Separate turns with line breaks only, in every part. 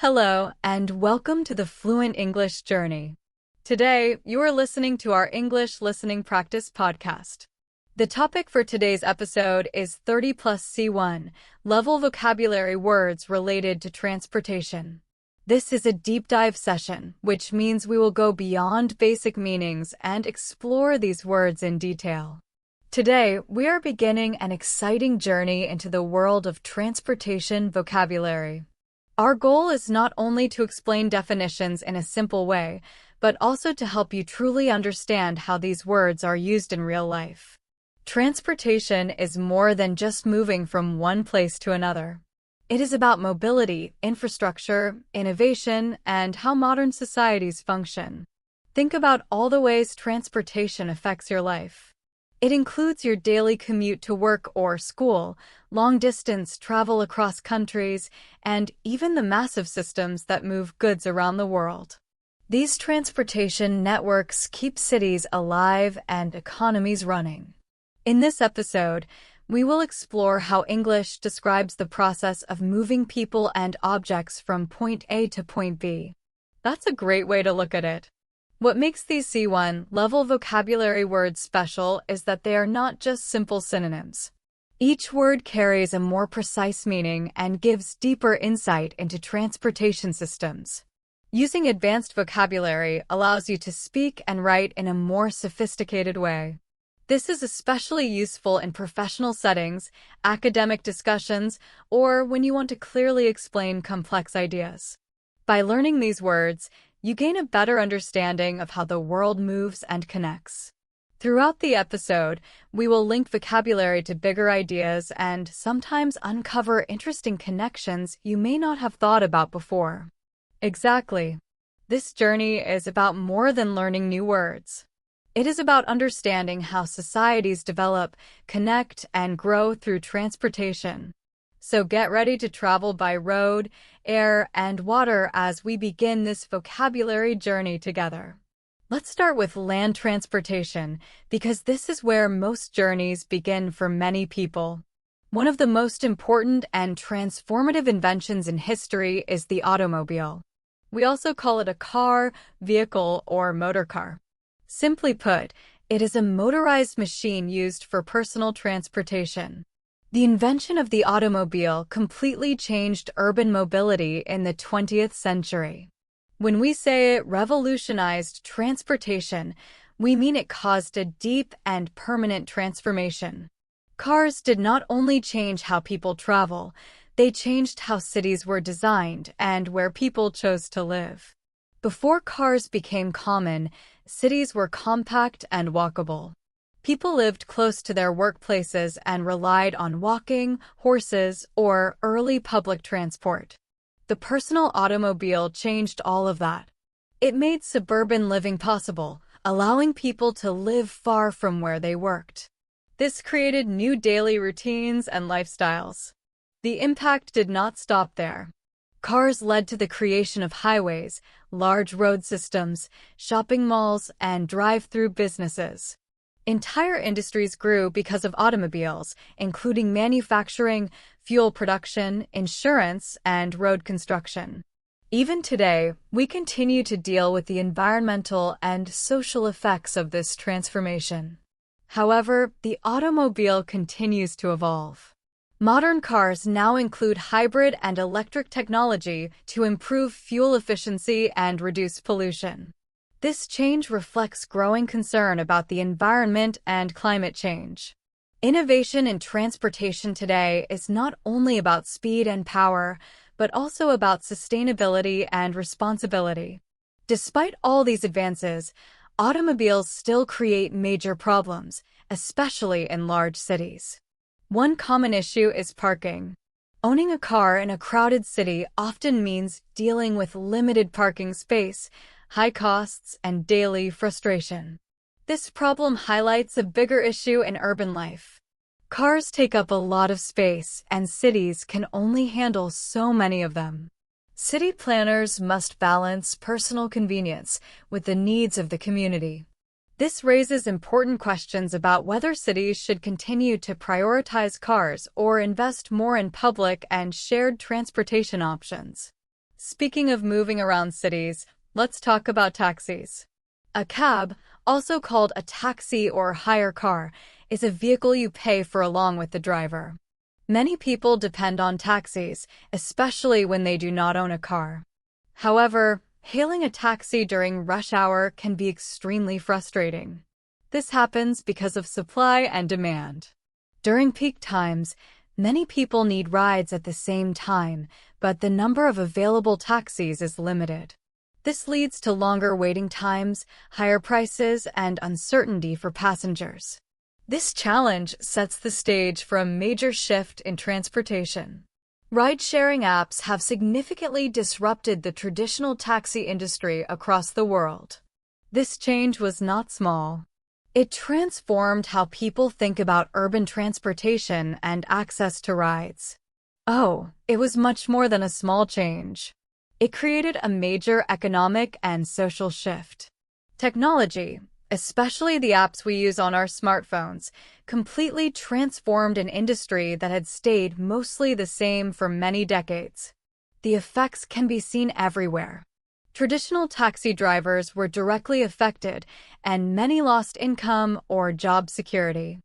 Hello, and welcome to the Fluent English Journey. Today, you are listening to our English Listening Practice podcast. The topic for today's episode is 30 plus C1, level vocabulary words related to transportation. This is a deep dive session, which means we will go beyond basic meanings and explore these words in detail. Today, we are beginning an exciting journey into the world of transportation vocabulary. Our goal is not only to explain definitions in a simple way, but also to help you truly understand how these words are used in real life. Transportation is more than just moving from one place to another. It is about mobility, infrastructure, innovation, and how modern societies function. Think about all the ways transportation affects your life. It includes your daily commute to work or school, long-distance travel across countries, and even the massive systems that move goods around the world. These transportation networks keep cities alive and economies running. In this episode, we will explore how English describes the process of moving people and objects from point A to point B. That's a great way to look at it. What makes these C1 level vocabulary words special is that they are not just simple synonyms. Each word carries a more precise meaning and gives deeper insight into transportation systems. Using advanced vocabulary allows you to speak and write in a more sophisticated way. This is especially useful in professional settings, academic discussions, or when you want to clearly explain complex ideas. By learning these words, you gain a better understanding of how the world moves and connects. Throughout the episode, we will link vocabulary to bigger ideas and sometimes uncover interesting connections you may not have thought about before. Exactly. This journey is about more than learning new words. It is about understanding how societies develop, connect, and grow through transportation. So get ready to travel by road, air, and water as we begin this vocabulary journey together. Let's start with land transportation, because this is where most journeys begin for many people. One of the most important and transformative inventions in history is the automobile. We also call it a car, vehicle, or motor car. Simply put, it is a motorized machine used for personal transportation. The invention of the automobile completely changed urban mobility in the 20th century. When we say it revolutionized transportation, we mean it caused a deep and permanent transformation. Cars did not only change how people travel, they changed how cities were designed and where people chose to live. Before cars became common, cities were compact and walkable. People lived close to their workplaces and relied on walking, horses, or early public transport. The personal automobile changed all of that. It made suburban living possible, allowing people to live far from where they worked. This created new daily routines and lifestyles. The impact did not stop there. Cars led to the creation of highways, large road systems, shopping malls, and drive-through businesses. Entire industries grew because of automobiles, including manufacturing, fuel production, insurance, and road construction. Even today, we continue to deal with the environmental and social effects of this transformation. However, the automobile continues to evolve. Modern cars now include hybrid and electric technology to improve fuel efficiency and reduce pollution. This change reflects growing concern about the environment and climate change. Innovation in transportation today is not only about speed and power, but also about sustainability and responsibility. Despite all these advances, automobiles still create major problems, especially in large cities. One common issue is parking. Owning a car in a crowded city often means dealing with limited parking space, high costs, and daily frustration. This problem highlights a bigger issue in urban life. Cars take up a lot of space, and cities can only handle so many of them. City planners must balance personal convenience with the needs of the community. This raises important questions about whether cities should continue to prioritize cars or invest more in public and shared transportation options. Speaking of moving around cities, let's talk about taxis. A cab, also called a taxi or hire car, is a vehicle you pay for along with the driver. Many people depend on taxis, especially when they do not own a car. However, hailing a taxi during rush hour can be extremely frustrating. This happens because of supply and demand. During peak times, many people need rides at the same time, but the number of available taxis is limited. This leads to longer waiting times, higher prices, and uncertainty for passengers. This challenge sets the stage for a major shift in transportation. Ride-sharing apps have significantly disrupted the traditional taxi industry across the world. This change was not small. It transformed how people think about urban transportation and access to rides. Oh, it was much more than a small change. It created a major economic and social shift. Technology, especially the apps we use on our smartphones, completely transformed an industry that had stayed mostly the same for many decades. The effects can be seen everywhere. Traditional taxi drivers were directly affected, and many lost income or job security.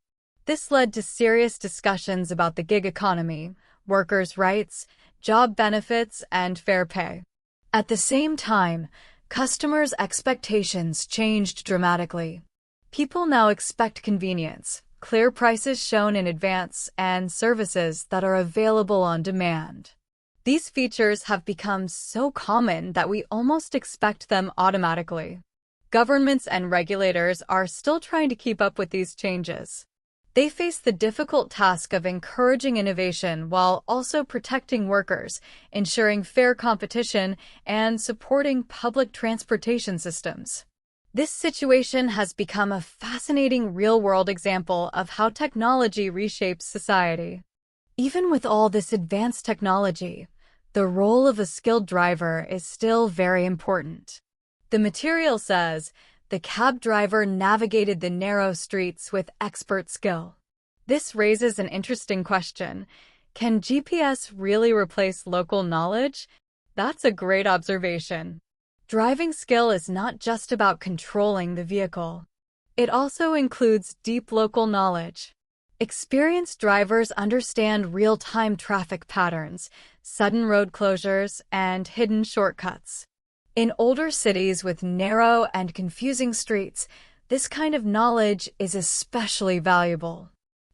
This led to serious discussions about the gig economy, workers' rights, job benefits, and fair pay. At the same time, customers' expectations changed dramatically. People now expect convenience, clear prices shown in advance, and services that are available on demand. These features have become so common that we almost expect them automatically. Governments and regulators are still trying to keep up with these changes. They face the difficult task of encouraging innovation while also protecting workers, ensuring fair competition, and supporting public transportation systems. This situation has become a fascinating real-world example of how technology reshapes society. Even with all this advanced technology, the role of a skilled driver is still very important. The material says, the cab driver navigated the narrow streets with expert skill. This raises an interesting question. Can GPS really replace local knowledge? That's a great observation. Driving skill is not just about controlling the vehicle. It also includes deep local knowledge. Experienced drivers understand real-time traffic patterns, sudden road closures, and hidden shortcuts. In older cities with narrow and confusing streets, this kind of knowledge is especially valuable.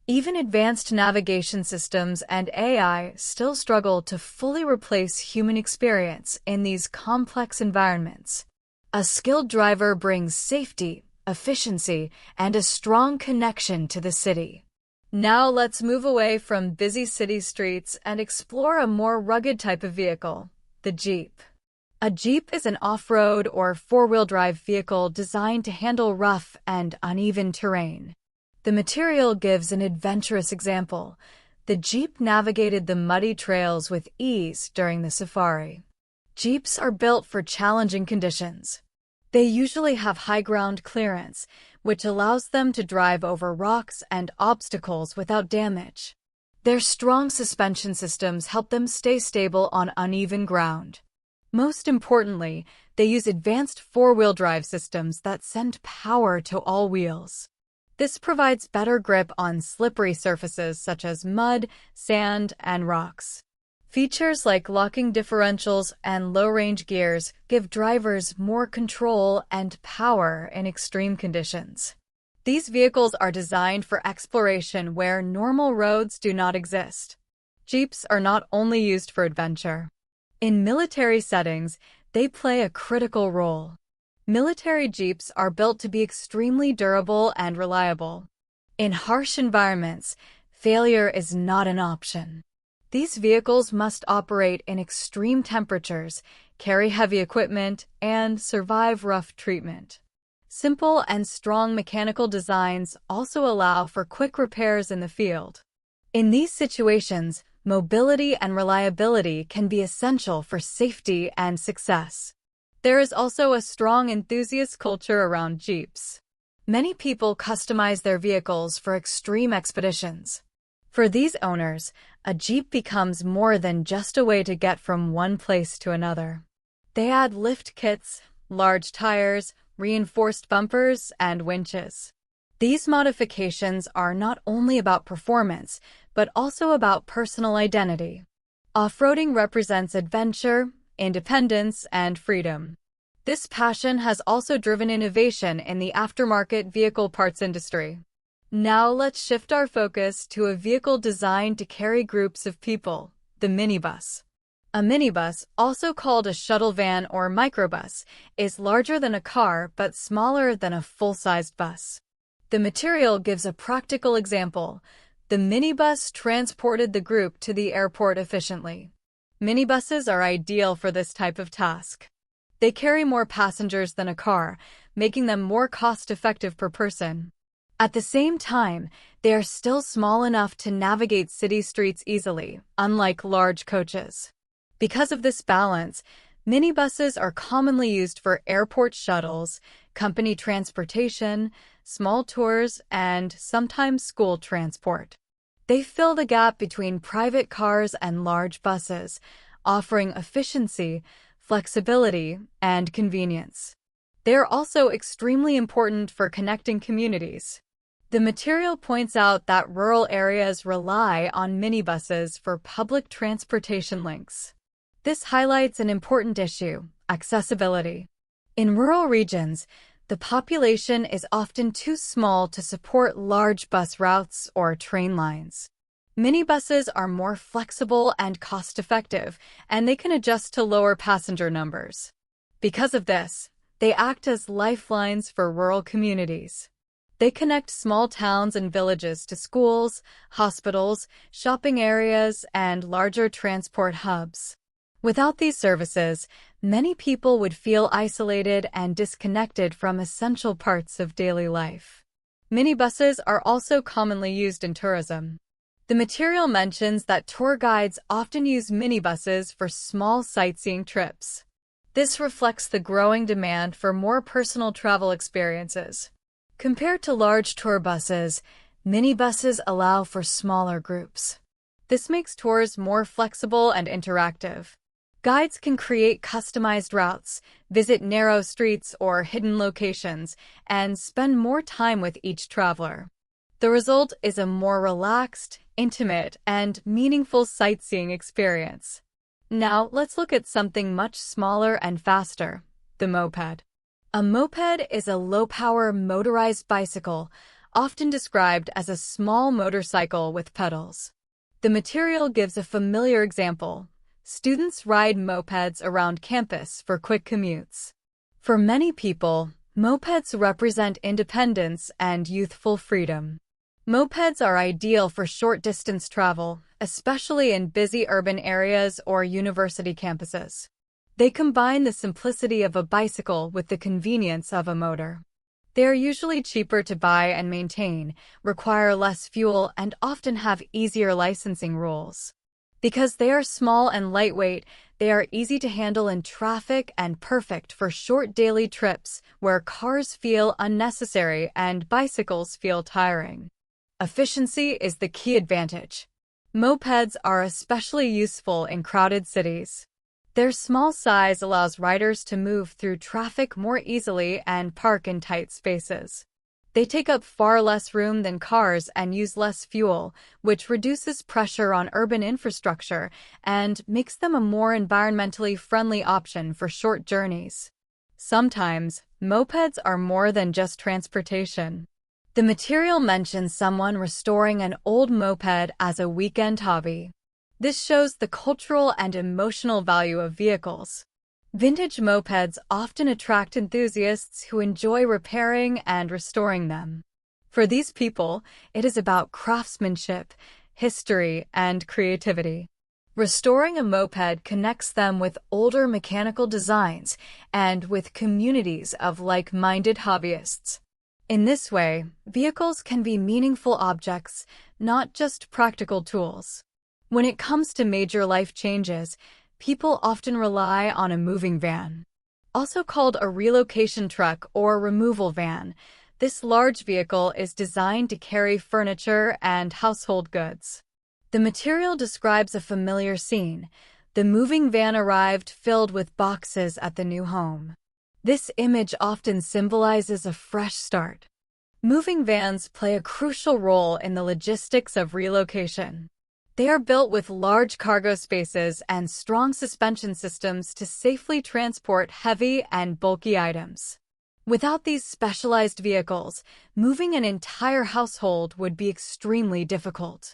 Even advanced navigation systems and AI still struggle to fully replace human experience in these complex environments. A skilled driver brings safety, efficiency, and a strong connection to the city. Now let's move away from busy city streets and explore a more rugged type of vehicle, the Jeep. A Jeep is an off-road or four-wheel drive vehicle designed to handle rough and uneven terrain. The material gives an adventurous example. The Jeep navigated the muddy trails with ease during the safari. Jeeps are built for challenging conditions. They usually have high ground clearance, which allows them to drive over rocks and obstacles without damage. Their strong suspension systems help them stay stable on uneven ground. Most importantly, they use advanced four-wheel drive systems that send power to all wheels. This provides better grip on slippery surfaces such as mud, sand, and rocks. Features like locking differentials and low-range gears give drivers more control and power in extreme conditions. These vehicles are designed for exploration where normal roads do not exist. Jeeps are not only used for adventure. In military settings, they play a critical role. Military Jeeps are built to be extremely durable and reliable. In harsh environments, failure is not an option. These vehicles must operate in extreme temperatures, carry heavy equipment, and survive rough treatment. Simple and strong mechanical designs also allow for quick repairs in the field. In these situations, mobility and reliability can be essential for safety and success. There is also a strong enthusiast culture around Jeeps. Many people customize their vehicles for extreme expeditions. For these owners, a Jeep becomes more than just a way to get from one place to another. They add lift kits, large tires, reinforced bumpers, and winches. These modifications are not only about performance, but also about personal identity. Off-roading represents adventure, independence, and freedom. This passion has also driven innovation in the aftermarket vehicle parts industry. Now let's shift our focus to a vehicle designed to carry groups of people, the minibus. A minibus, also called a shuttle van or microbus, is larger than a car but smaller than a full-sized bus. The material gives a practical example. The minibus transported the group to the airport efficiently. Minibuses are ideal for this type of task. They carry more passengers than a car, making them more cost-effective per person. At the same time, they are still small enough to navigate city streets easily, unlike large coaches. Because of this balance, minibuses are commonly used for airport shuttles, company transportation, small tours, and sometimes school transport. They fill the gap between private cars and large buses, offering efficiency, flexibility, and convenience. They are also extremely important for connecting communities. The material points out that rural areas rely on minibuses for public transportation links. This highlights an important issue: accessibility. In rural regions, the population is often too small to support large bus routes or train lines. Minibuses are more flexible and cost-effective, and they can adjust to lower passenger numbers. Because of this, they act as lifelines for rural communities. They connect small towns and villages to schools, hospitals, shopping areas, and larger transport hubs. Without these services, many people would feel isolated and disconnected from essential parts of daily life. Minibuses are also commonly used in tourism. The material mentions that tour guides often use minibuses for small sightseeing trips. This reflects the growing demand for more personal travel experiences. Compared to large tour buses, minibuses allow for smaller groups. This makes tours more flexible and interactive. Guides can create customized routes, visit narrow streets or hidden locations, and spend more time with each traveler. The result is a more relaxed, intimate, and meaningful sightseeing experience. Now, let's look at something much smaller and faster: the moped. A moped is a low-power motorized bicycle, often described as a small motorcycle with pedals. The material gives a familiar example. Students ride mopeds around campus for quick commutes. For many people, mopeds represent independence and youthful freedom. Mopeds are ideal for short-distance travel, especially in busy urban areas or university campuses. They combine the simplicity of a bicycle with the convenience of a motor. They are usually cheaper to buy and maintain, require less fuel, and often have easier licensing rules. Because they are small and lightweight, they are easy to handle in traffic and perfect for short daily trips where cars feel unnecessary and bicycles feel tiring. Efficiency is the key advantage. Mopeds are especially useful in crowded cities. Their small size allows riders to move through traffic more easily and park in tight spaces. They take up far less room than cars and use less fuel, which reduces pressure on urban infrastructure and makes them a more environmentally friendly option for short journeys. Sometimes, mopeds are more than just transportation. The material mentions someone restoring an old moped as a weekend hobby. This shows the cultural and emotional value of vehicles. Vintage mopeds often attract enthusiasts who enjoy repairing and restoring them. For these people, it is about craftsmanship, history, and creativity. Restoring a moped connects them with older mechanical designs and with communities of like-minded hobbyists. In this way, vehicles can be meaningful objects, not just practical tools. When it comes to major life changes, people often rely on a moving van. Also called a relocation truck or removal van, This large vehicle is designed to carry furniture and household goods. The material describes a familiar scene. The moving van arrived filled with boxes at the new home. This image often symbolizes a fresh start. Moving vans play a crucial role in the logistics of relocation. They are built with large cargo spaces and strong suspension systems to safely transport heavy and bulky items. Without these specialized vehicles, moving an entire household would be extremely difficult.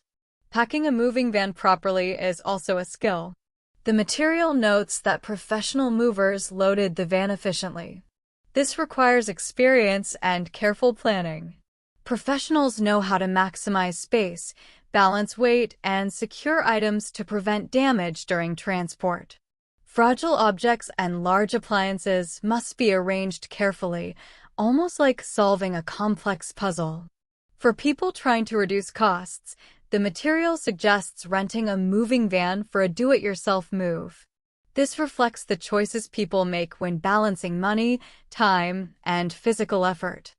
Packing a moving van properly is also a skill. The material notes that professional movers loaded the van efficiently. This requires experience and careful planning. Professionals know how to maximize space, balance weight, and secure items to prevent damage during transport. Fragile objects and large appliances must be arranged carefully, almost like solving a complex puzzle. For people trying to reduce costs, the material suggests renting a moving van for a do-it-yourself move. This reflects the choices people make when balancing money, time, and physical effort.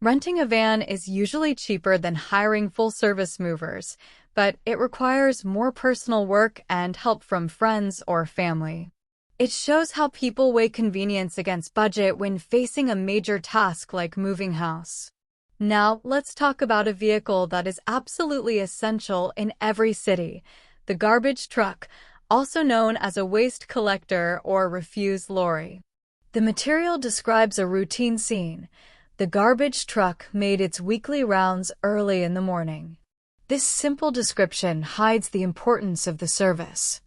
Renting a van is usually cheaper than hiring full-service movers, but it requires more personal work and help from friends or family. It shows how people weigh convenience against budget when facing a major task like moving house. Now, let's talk about a vehicle that is absolutely essential in every city, the garbage truck, also known as a waste collector or refuse lorry. The material describes a routine scene. The garbage truck made its weekly rounds early in the morning. This simple description hides the importance of the service.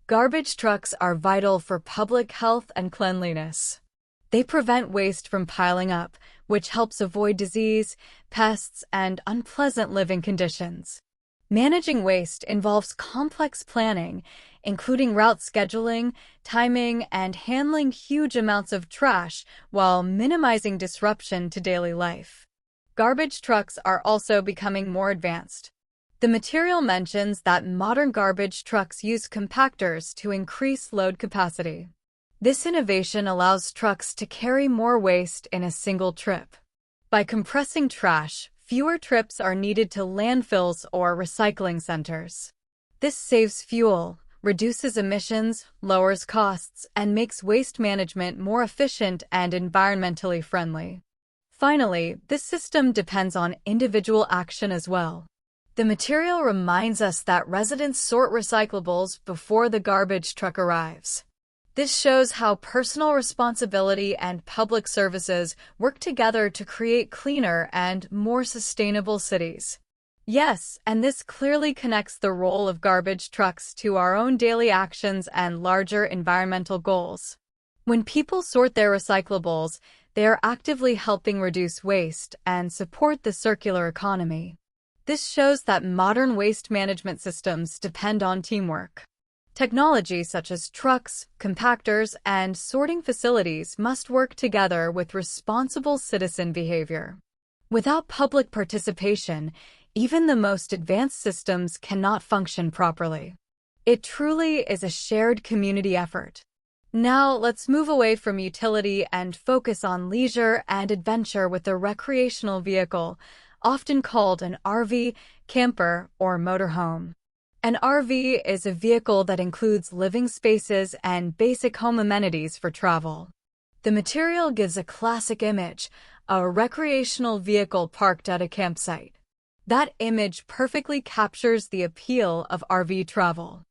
Garbage trucks are vital for public health and cleanliness. They prevent waste from piling up, which helps avoid disease, pests, and unpleasant living conditions. Managing waste involves complex planning, including route scheduling, timing, and handling huge amounts of trash while minimizing disruption to daily life. Garbage trucks are also becoming more advanced. The material mentions that modern garbage trucks use compactors to increase load capacity. This innovation allows trucks to carry more waste in a single trip. By compressing trash, fewer trips are needed to landfills or recycling centers. This saves fuel, reduces emissions, lowers costs, and makes waste management more efficient and environmentally friendly. Finally, this system depends on individual action as well. The material reminds us that residents sort recyclables before the garbage truck arrives. This shows how personal responsibility and public services work together to create cleaner and more sustainable cities. Yes, and this clearly connects the role of garbage trucks to our own daily actions and larger environmental goals. When people sort their recyclables, they are actively helping reduce waste and support the circular economy. This shows that modern waste management systems depend on teamwork. Technology such as trucks, compactors, and sorting facilities must work together with responsible citizen behavior. Without public participation, even the most advanced systems cannot function properly. It truly is a shared community effort. Now, let's move away from utility and focus on leisure and adventure with a recreational vehicle, often called an RV, camper, or motorhome. An RV is a vehicle that includes living spaces and basic home amenities for travel. The material gives a classic image, a recreational vehicle parked at a campsite. That image perfectly captures the appeal of RV travel.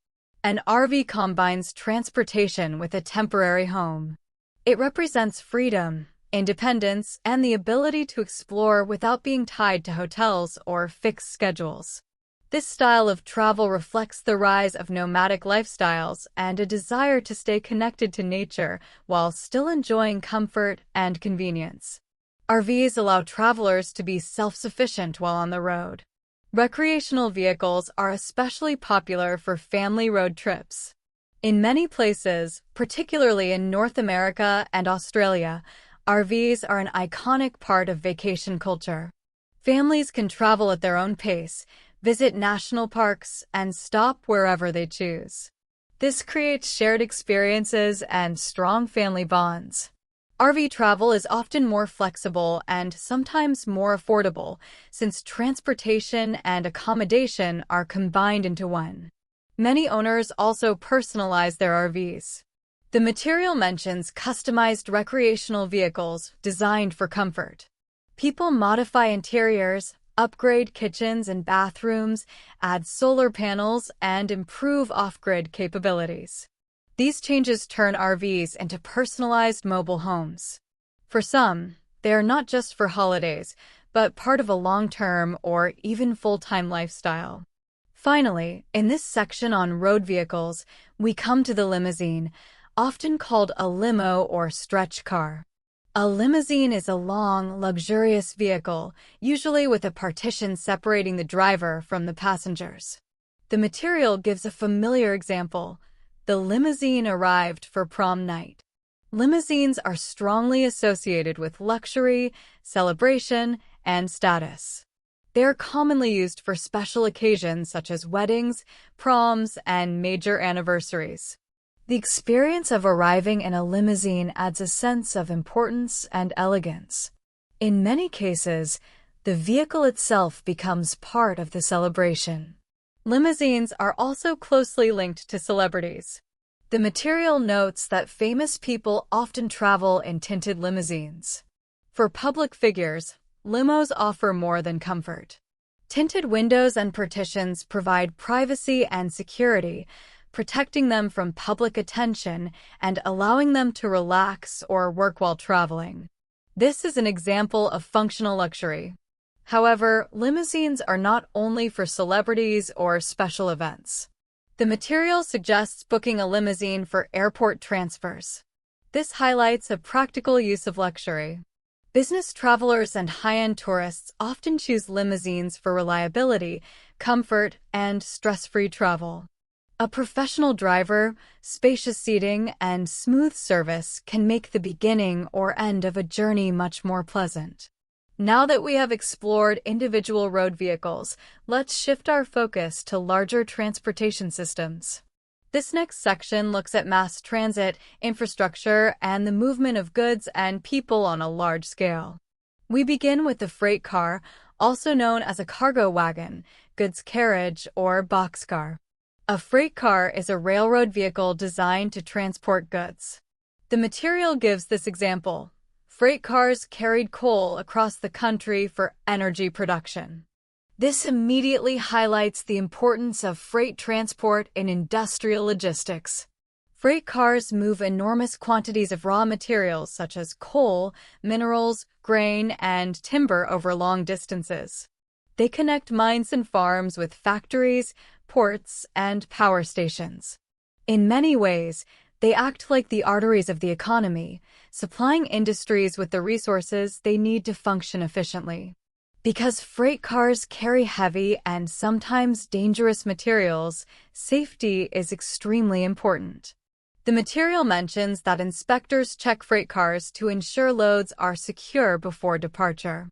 An RV combines transportation with a temporary home. It represents freedom, independence, and the ability to explore without being tied to hotels or fixed schedules. This style of travel reflects the rise of nomadic lifestyles and a desire to stay connected to nature while still enjoying comfort and convenience. RVs allow travelers to be self-sufficient while on the road. Recreational vehicles are especially popular for family road trips. In many places, particularly in North America and Australia, RVs are an iconic part of vacation culture. Families can travel at their own pace, visit national parks, and stop wherever they choose. This creates shared experiences and strong family bonds. RV travel is often more flexible and sometimes more affordable, since transportation and accommodation are combined into one. Many owners also personalize their RVs. The material mentions customized recreational vehicles designed for comfort. People modify interiors, upgrade kitchens and bathrooms, add solar panels, and improve off-grid capabilities. These changes turn RVs into personalized mobile homes. For some, they are not just for holidays, but part of a long-term or even full-time lifestyle. Finally, in this section on road vehicles, we come to the limousine, often called a limo or stretch car. A limousine is a long, luxurious vehicle, usually with a partition separating the driver from the passengers. The material gives a familiar example. The limousine arrived for prom night. Limousines are strongly associated with luxury, celebration, and status. They are commonly used for special occasions such as weddings, proms, and major anniversaries. The experience of arriving in a limousine adds a sense of importance and elegance. In many cases, the vehicle itself becomes part of the celebration. Limousines are also closely linked to celebrities. The material notes that famous people often travel in tinted limousines. For public figures, limos offer more than comfort. Tinted windows and partitions provide privacy and security, protecting them from public attention and allowing them to relax or work while traveling. This is an example of functional luxury. However, limousines are not only for celebrities or special events. The material suggests booking a limousine for airport transfers. This highlights a practical use of luxury. Business travelers and high-end tourists often choose limousines for reliability, comfort, and stress-free travel. A professional driver, spacious seating, and smooth service can make the beginning or end of a journey much more pleasant. Now that we have explored individual road vehicles, let's shift our focus to larger transportation systems. This next section looks at mass transit, infrastructure, and the movement of goods and people on a large scale. We begin with the freight car, also known as a cargo wagon, goods carriage, or boxcar. A freight car is a railroad vehicle designed to transport goods. The material gives this example. Freight cars carried coal across the country for energy production. This immediately highlights the importance of freight transport in industrial logistics. Freight cars move enormous quantities of raw materials such as coal, minerals, grain, and timber over long distances. They connect mines and farms with factories, ports, and power stations. In many ways, they act like the arteries of the economy, supplying industries with the resources they need to function efficiently. Because freight cars carry heavy and sometimes dangerous materials, safety is extremely important. The material mentions that inspectors check freight cars to ensure loads are secure before departure.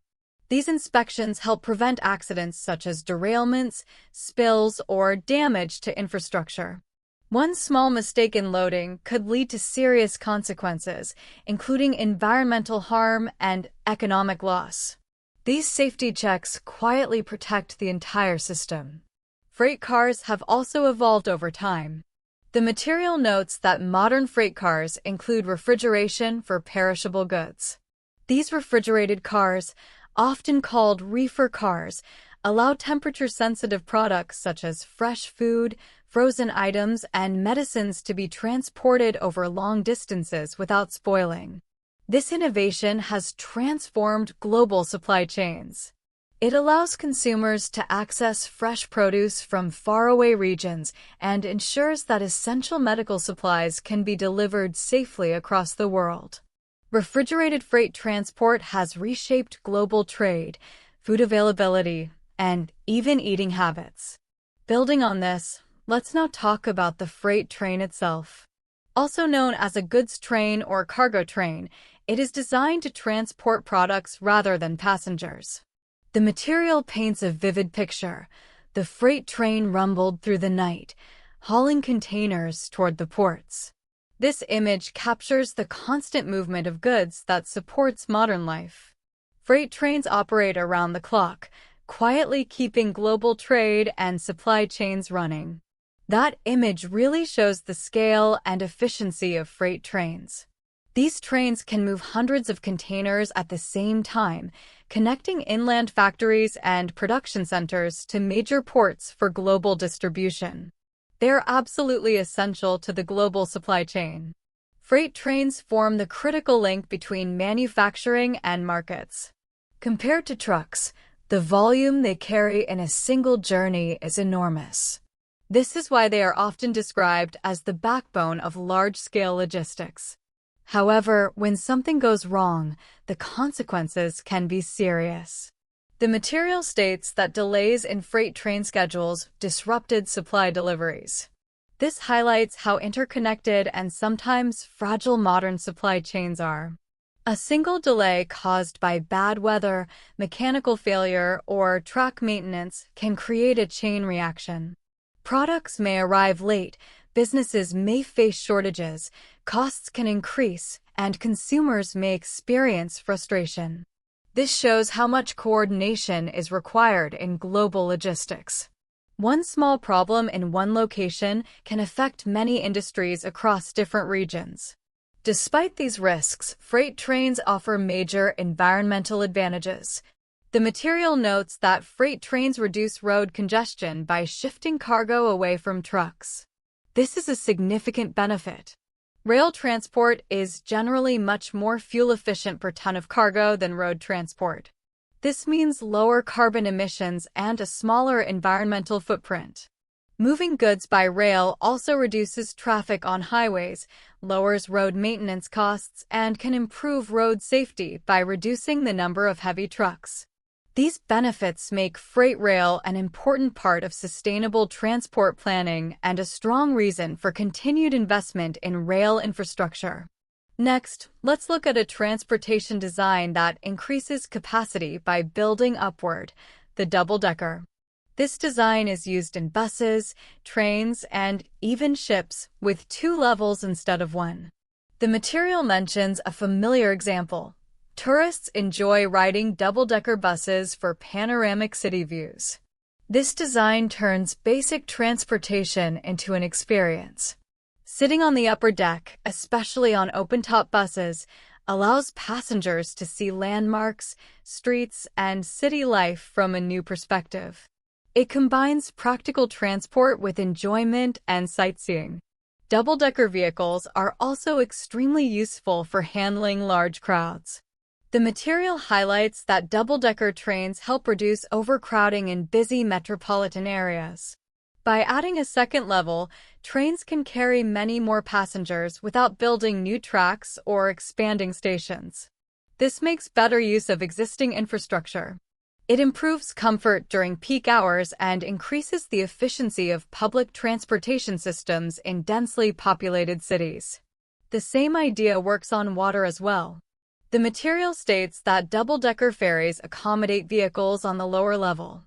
These inspections help prevent accidents such as derailments, spills, or damage to infrastructure. One small mistake in loading could lead to serious consequences, including environmental harm and economic loss. These safety checks quietly protect the entire system. Freight cars have also evolved over time. The material notes that modern freight cars include refrigeration for perishable goods. These refrigerated cars, often called reefer cars, allow temperature-sensitive products such as fresh food, frozen items, and medicines to be transported over long distances without spoiling. This innovation has transformed global supply chains. It allows consumers to access fresh produce from faraway regions and ensures that essential medical supplies can be delivered safely across the world. Refrigerated freight transport has reshaped global trade, food availability, and even eating habits. Building on this, let's now talk about the freight train itself. Also known as a goods train or cargo train, it is designed to transport products rather than passengers. The material paints a vivid picture. The freight train rumbled through the night, hauling containers toward the ports. This image captures the constant movement of goods that supports modern life. Freight trains operate around the clock, quietly keeping global trade and supply chains running. That image really shows the scale and efficiency of freight trains. These trains can move hundreds of containers at the same time, connecting inland factories and production centers to major ports for global distribution. They're absolutely essential to the global supply chain. Freight trains form the critical link between manufacturing and markets. Compared to trucks, the volume they carry in a single journey is enormous. This is why they are often described as the backbone of large-scale logistics. However, when something goes wrong, the consequences can be serious. The material states that delays in freight train schedules disrupted supply deliveries. This highlights how interconnected and sometimes fragile modern supply chains are. A single delay caused by bad weather, mechanical failure, or track maintenance can create a chain reaction. Products may arrive late, businesses may face shortages, costs can increase, and consumers may experience frustration. This shows how much coordination is required in global logistics. One small problem in one location can affect many industries across different regions. Despite these risks, freight trains offer major environmental advantages. The material notes that freight trains reduce road congestion by shifting cargo away from trucks. This is a significant benefit. Rail transport is generally much more fuel-efficient per ton of cargo than road transport. This means lower carbon emissions and a smaller environmental footprint. Moving goods by rail also reduces traffic on highways, lowers road maintenance costs, and can improve road safety by reducing the number of heavy trucks. These benefits make freight rail an important part of sustainable transport planning and a strong reason for continued investment in rail infrastructure. Next, let's look at a transportation design that increases capacity by building upward, the double-decker. This design is used in buses, trains, and even ships, with 2 levels instead of 1. The material mentions a familiar example. Tourists enjoy riding double-decker buses for panoramic city views. This design turns basic transportation into an experience. Sitting on the upper deck, especially on open-top buses, allows passengers to see landmarks, streets, and city life from a new perspective. It combines practical transport with enjoyment and sightseeing. Double-decker vehicles are also extremely useful for handling large crowds. The material highlights that double-decker trains help reduce overcrowding in busy metropolitan areas. By adding a second level, trains can carry many more passengers without building new tracks or expanding stations. This makes better use of existing infrastructure. It improves comfort during peak hours and increases the efficiency of public transportation systems in densely populated cities. The same idea works on water as well. The material states that double-decker ferries accommodate vehicles on the lower level.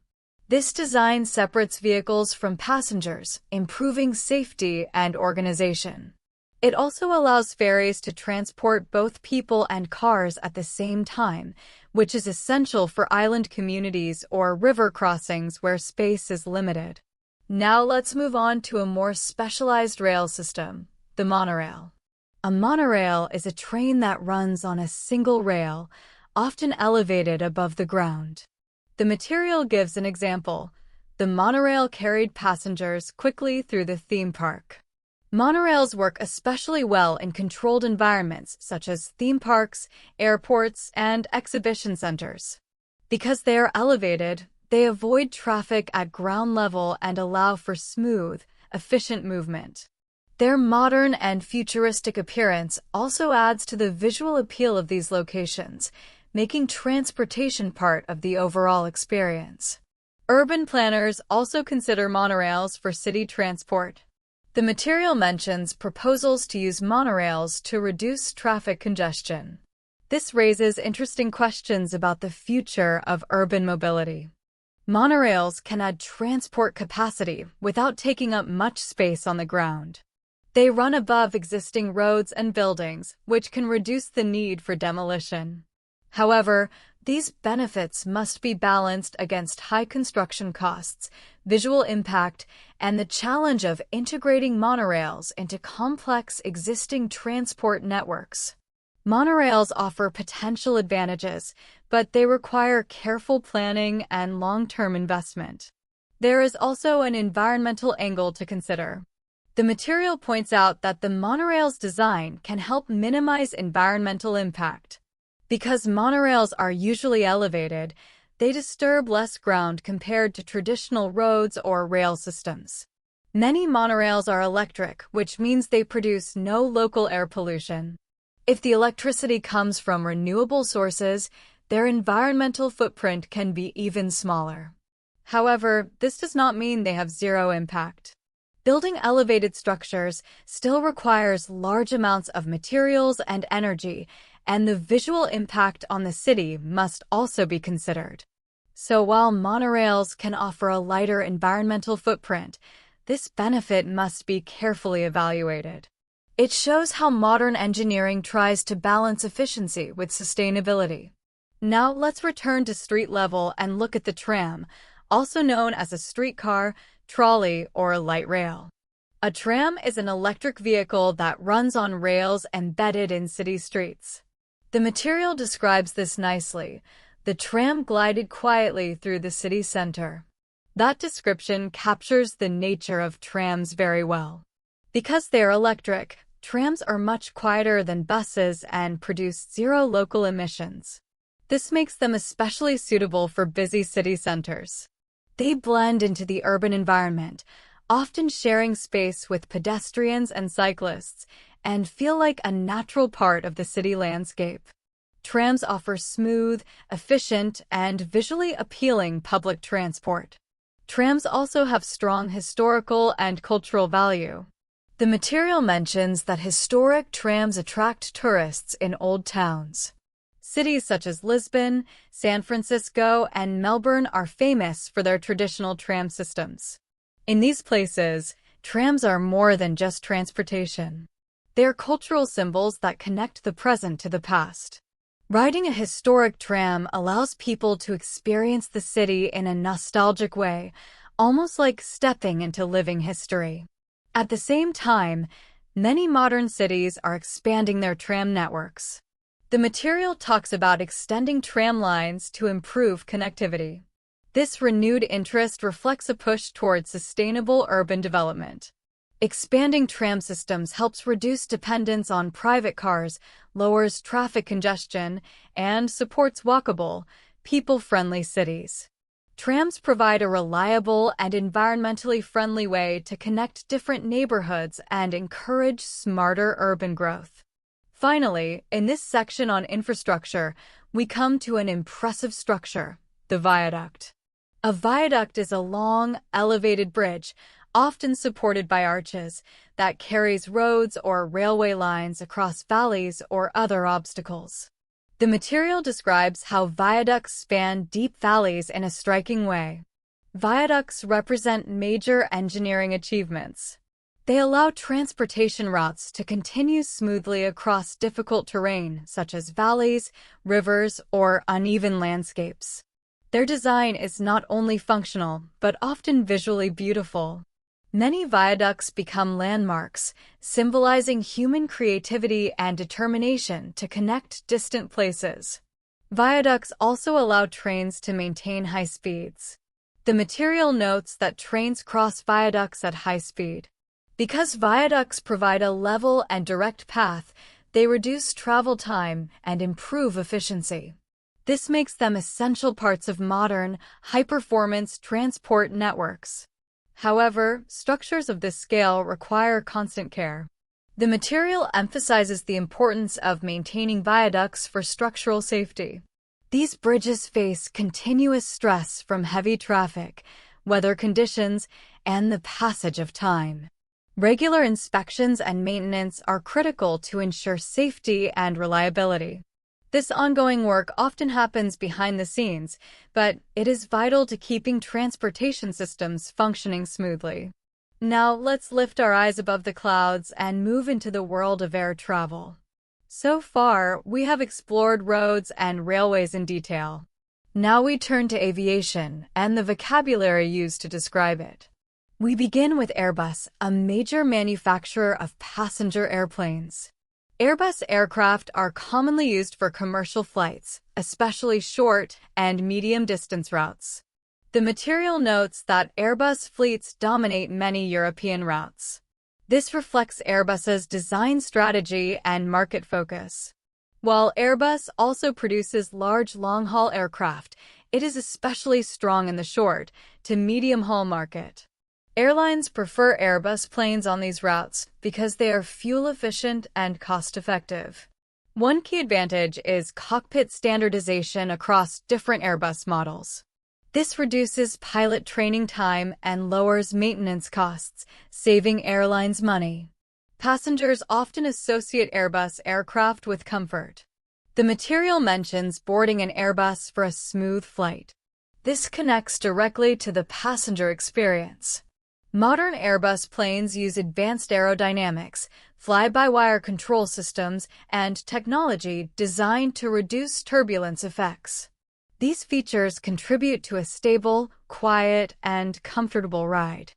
This design separates vehicles from passengers, improving safety and organization. It also allows ferries to transport both people and cars at the same time, which is essential for island communities or river crossings where space is limited. Now let's move on to a more specialized rail system, the monorail. A monorail is a train that runs on a single rail, often elevated above the ground. The material gives an example. The monorail carried passengers quickly through the theme park. Monorails work especially well in controlled environments such as theme parks, airports, and exhibition centers. Because they are elevated, they avoid traffic at ground level and allow for smooth, efficient movement. Their modern and futuristic appearance also adds to the visual appeal of these locations, making transportation part of the overall experience. Urban planners also consider monorails for city transport. The material mentions proposals to use monorails to reduce traffic congestion. This raises interesting questions about the future of urban mobility. Monorails can add transport capacity without taking up much space on the ground. They run above existing roads and buildings, which can reduce the need for demolition. However, these benefits must be balanced against high construction costs, visual impact, and the challenge of integrating monorails into complex existing transport networks. Monorails offer potential advantages, but they require careful planning and long-term investment. There is also an environmental angle to consider. The material points out that the monorail's design can help minimize environmental impact. Because monorails are usually elevated, they disturb less ground compared to traditional roads or rail systems. Many monorails are electric, which means they produce no local air pollution. If the electricity comes from renewable sources, their environmental footprint can be even smaller. However, this does not mean they have zero impact. Building elevated structures still requires large amounts of materials and energy, and the visual impact on the city must also be considered. So while monorails can offer a lighter environmental footprint, this benefit must be carefully evaluated. It shows how modern engineering tries to balance efficiency with sustainability. Now let's return to street level and look at the tram, also known as a streetcar, trolley, or light rail. A tram is an electric vehicle that runs on rails embedded in city streets. The material describes this nicely. The tram glided quietly through the city center. That description captures the nature of trams very well. Because they are electric, trams are much quieter than buses and produce zero local emissions. This makes them especially suitable for busy city centers. They blend into the urban environment, often sharing space with pedestrians and cyclists, and feel like a natural part of the city landscape. Trams offer smooth, efficient, and visually appealing public transport. Trams also have strong historical and cultural value. The material mentions that historic trams attract tourists in old towns. Cities such as Lisbon, San Francisco, and Melbourne are famous for their traditional tram systems. In these places, trams are more than just transportation. They are cultural symbols that connect the present to the past. Riding a historic tram allows people to experience the city in a nostalgic way, almost like stepping into living history. At the same time, many modern cities are expanding their tram networks. The material talks about extending tram lines to improve connectivity. This renewed interest reflects a push towards sustainable urban development. Expanding tram systems helps reduce dependence on private cars, lowers traffic congestion, and supports walkable, people-friendly cities. Trams provide a reliable and environmentally friendly way to connect different neighborhoods and encourage smarter urban growth. Finally, in this section on infrastructure, we come to an impressive structure, the viaduct. A viaduct is a long, elevated bridge, often supported by arches, that carries roads or railway lines across valleys or other obstacles. The material describes how viaducts span deep valleys in a striking way. Viaducts represent major engineering achievements. They allow transportation routes to continue smoothly across difficult terrain, such as valleys, rivers, or uneven landscapes. Their design is not only functional, but often visually beautiful. Many viaducts become landmarks, symbolizing human creativity and determination to connect distant places. Viaducts also allow trains to maintain high speeds. The material notes that trains cross viaducts at high speed. Because viaducts provide a level and direct path, they reduce travel time and improve efficiency. This makes them essential parts of modern, high-performance transport networks. However, structures of this scale require constant care. The material emphasizes the importance of maintaining viaducts for structural safety. These bridges face continuous stress from heavy traffic, weather conditions, and the passage of time. Regular inspections and maintenance are critical to ensure safety and reliability. This ongoing work often happens behind the scenes, but it is vital to keeping transportation systems functioning smoothly. Now let's lift our eyes above the clouds and move into the world of air travel. So far, we have explored roads and railways in detail. Now we turn to aviation and the vocabulary used to describe it. We begin with Airbus, a major manufacturer of passenger airplanes. Airbus aircraft are commonly used for commercial flights, especially short and medium-distance routes. The material notes that Airbus fleets dominate many European routes. This reflects Airbus's design strategy and market focus. While Airbus also produces large long-haul aircraft, it is especially strong in the short to medium-haul market. Airlines prefer Airbus planes on these routes because they are fuel-efficient and cost-effective. One key advantage is cockpit standardization across different Airbus models. This reduces pilot training time and lowers maintenance costs, saving airlines money. Passengers often associate Airbus aircraft with comfort. The material mentions boarding an Airbus for a smooth flight. This connects directly to the passenger experience. Modern Airbus planes use advanced aerodynamics, fly-by-wire control systems, and technology designed to reduce turbulence effects. These features contribute to a stable, quiet, and comfortable ride.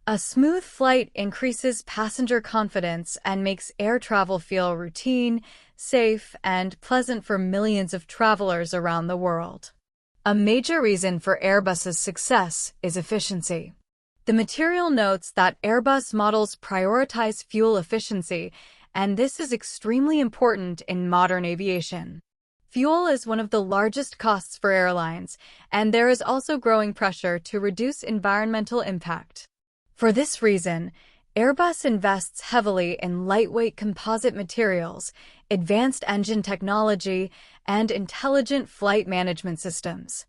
A smooth flight increases passenger confidence and makes air travel feel routine, safe, and pleasant for millions of travelers around the world. A major reason for Airbus's success is efficiency. The material notes that Airbus models prioritize fuel efficiency, and this is extremely important in modern aviation. Fuel is one of the largest costs for airlines, and there is also growing pressure to reduce environmental impact. For this reason, Airbus invests heavily in lightweight composite materials, advanced engine technology, and intelligent flight management systems.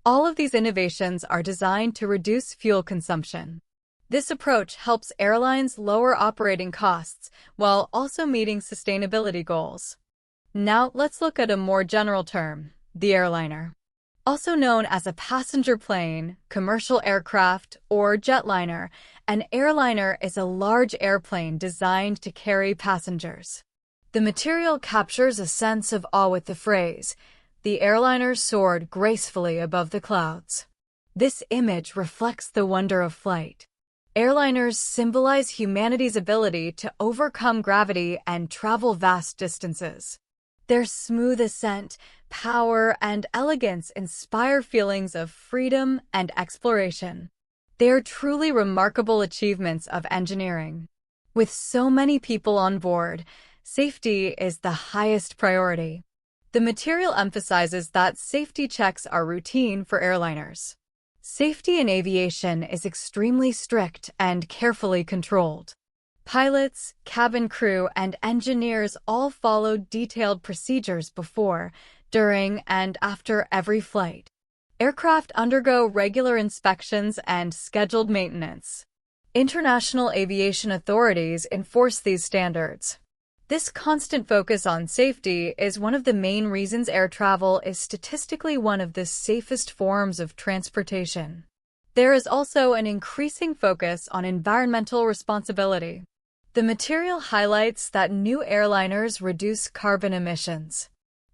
All of these innovations are designed to reduce fuel consumption. This approach helps airlines lower operating costs while also meeting sustainability goals. Now let's look at a more general term, the airliner. Also known as a passenger plane, commercial aircraft, or jetliner, an airliner is a large airplane designed to carry passengers. The material captures a sense of awe with the phrase, "The airliner soared gracefully above the clouds." This image reflects the wonder of flight. Airliners symbolize humanity's ability to overcome gravity and travel vast distances. Their smooth ascent, power, and elegance inspire feelings of freedom and exploration. They are truly remarkable achievements of engineering. With so many people on board, safety is the highest priority. The material emphasizes that safety checks are routine for airliners. Safety in aviation is extremely strict and carefully controlled. Pilots, cabin crew, and engineers all follow detailed procedures before, during, and after every flight. Aircraft undergo regular inspections and scheduled maintenance. International aviation authorities enforce these standards. This constant focus on safety is one of the main reasons air travel is statistically one of the safest forms of transportation. There is also an increasing focus on environmental responsibility. The material highlights that new airliners reduce carbon emissions.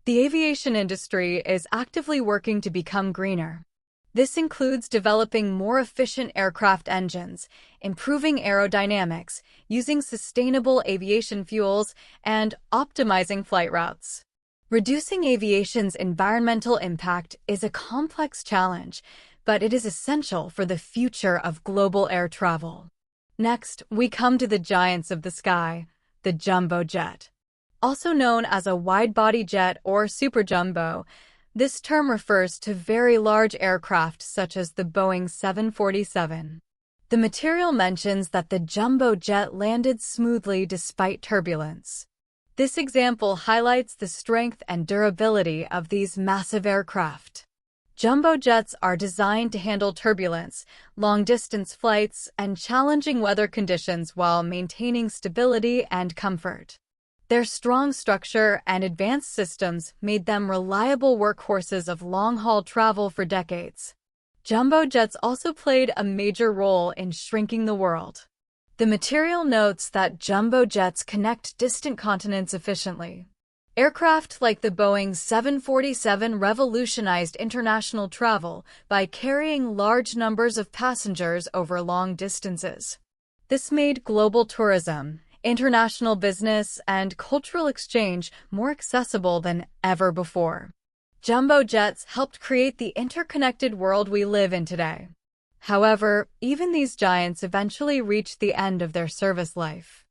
The aviation industry is actively working to become greener. This includes developing more efficient aircraft engines, improving aerodynamics, using sustainable aviation fuels, and optimizing flight routes. Reducing aviation's environmental impact is a complex challenge, but it is essential for the future of global air travel. Next, we come to the giants of the sky, the jumbo jet. Also known as a wide-body jet or super jumbo, this term refers to very large aircraft such as the Boeing 747. The material mentions that the jumbo jet landed smoothly despite turbulence. This example highlights the strength and durability of these massive aircraft. Jumbo jets are designed to handle turbulence, long-distance flights, and challenging weather conditions while maintaining stability and comfort. Their strong structure and advanced systems made them reliable workhorses of long-haul travel for decades. Jumbo jets also played a major role in shrinking the world. The material notes that jumbo jets connect distant continents efficiently. Aircraft like the Boeing 747 revolutionized international travel by carrying large numbers of passengers over long distances. This made global tourism, international business, and cultural exchange more accessible than ever before. Jumbo jets helped create the interconnected world we live in today. However, even these giants eventually reached the end of their service life.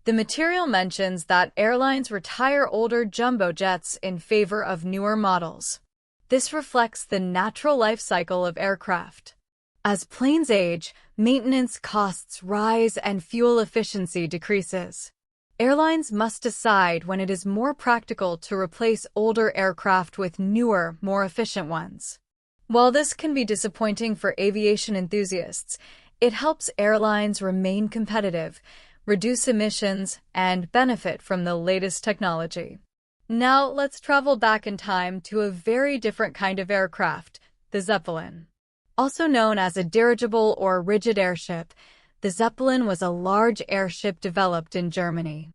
The material mentions that airlines retire older jumbo jets in favor of newer models. This reflects the natural life cycle of aircraft. As planes age, maintenance costs rise and fuel efficiency decreases. Airlines must decide when it is more practical to replace older aircraft with newer, more efficient ones. While this can be disappointing for aviation enthusiasts, it helps airlines remain competitive, reduce emissions, and benefit from the latest technology. Now let's travel back in time to a very different kind of aircraft, the Zeppelin. Also known as a dirigible or rigid airship, the Zeppelin was a large airship developed in Germany.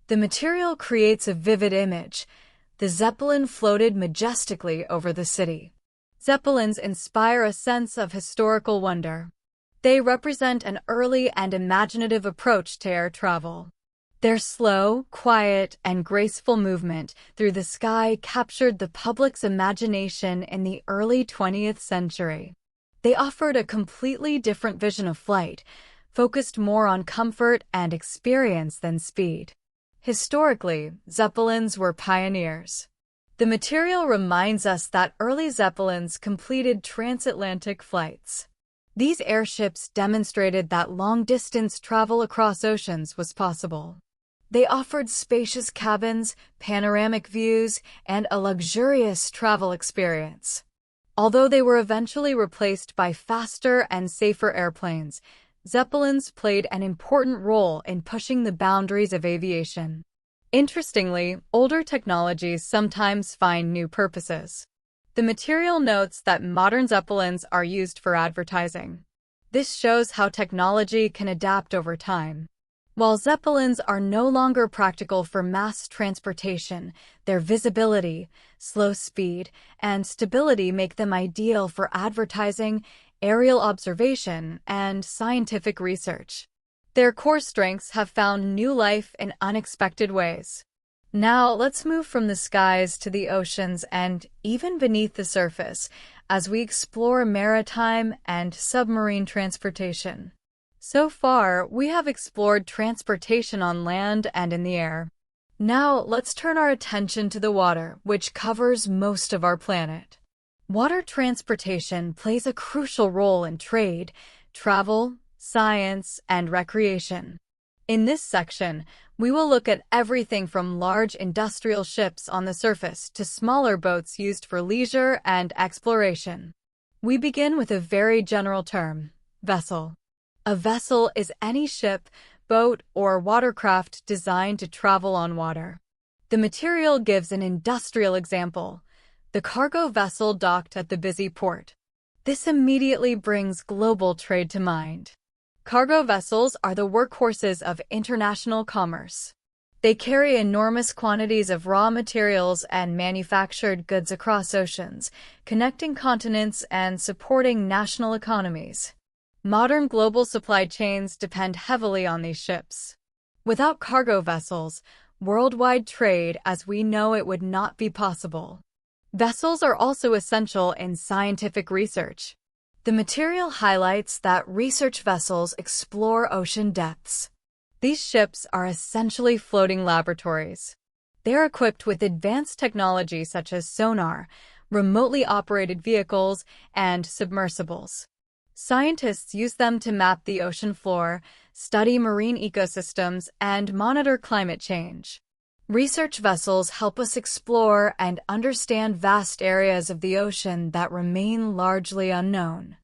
The material creates a vivid image. The Zeppelin floated majestically over the city. Zeppelins inspire a sense of historical wonder. They represent an early and imaginative approach to air travel. Their slow, quiet, and graceful movement through the sky captured the public's imagination in the early 20th century. They offered a completely different vision of flight, focused more on comfort and experience than speed. Historically, Zeppelins were pioneers. The material reminds us that early Zeppelins completed transatlantic flights. These airships demonstrated that long-distance travel across oceans was possible. They offered spacious cabins, panoramic views, and a luxurious travel experience. Although they were eventually replaced by faster and safer airplanes, Zeppelins played an important role in pushing the boundaries of aviation. Interestingly, older technologies sometimes find new purposes. The material notes that modern Zeppelins are used for advertising. This shows how technology can adapt over time. While Zeppelins are no longer practical for mass transportation, their visibility, slow speed, and stability make them ideal for advertising, aerial observation, and scientific research. Their core strengths have found new life in unexpected ways. Now let's move from the skies to the oceans and even beneath the surface as we explore maritime and submarine transportation. So far, we have explored transportation on land and in the air. Now let's turn our attention to the water, which covers most of our planet. Water transportation plays a crucial role in trade, travel, science, and recreation. In this section, we will look at everything from large industrial ships on the surface to smaller boats used for leisure and exploration. We begin with a very general term, vessel. A vessel is any ship, boat, or watercraft designed to travel on water. The material gives an industrial example, the cargo vessel docked at the busy port. This immediately brings global trade to mind. Cargo vessels are the workhorses of international commerce. They carry enormous quantities of raw materials and manufactured goods across oceans, connecting continents and supporting national economies. Modern global supply chains depend heavily on these ships. Without cargo vessels, worldwide trade as we know it would not be possible. Vessels are also essential in scientific research. The material highlights that research vessels explore ocean depths. These ships are essentially floating laboratories. They are equipped with advanced technology such as sonar, remotely operated vehicles, and submersibles. Scientists use them to map the ocean floor, study marine ecosystems, and monitor climate change. Research vessels help us explore and understand vast areas of the ocean that remain largely unknown.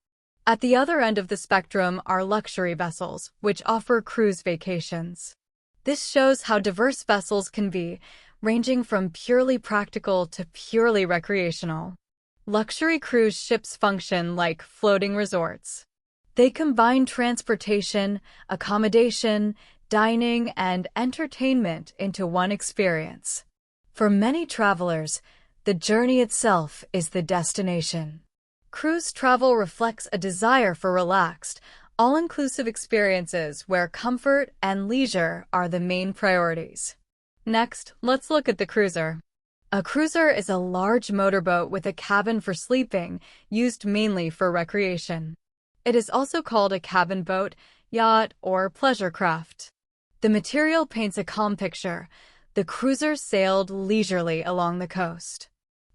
At the other end of the spectrum are luxury vessels, which offer cruise vacations. This shows how diverse vessels can be, ranging from purely practical to purely recreational. Luxury cruise ships function like floating resorts. They combine transportation, accommodation, dining, and entertainment into one experience. For many travelers, the journey itself is the destination. Cruise travel reflects a desire for relaxed, all-inclusive experiences where comfort and leisure are the main priorities. Next, let's look at the cruiser. A cruiser is a large motorboat with a cabin for sleeping, used mainly for recreation. It is also called a cabin boat, yacht, or pleasure craft. The material paints a calm picture. The cruiser sailed leisurely along the coast.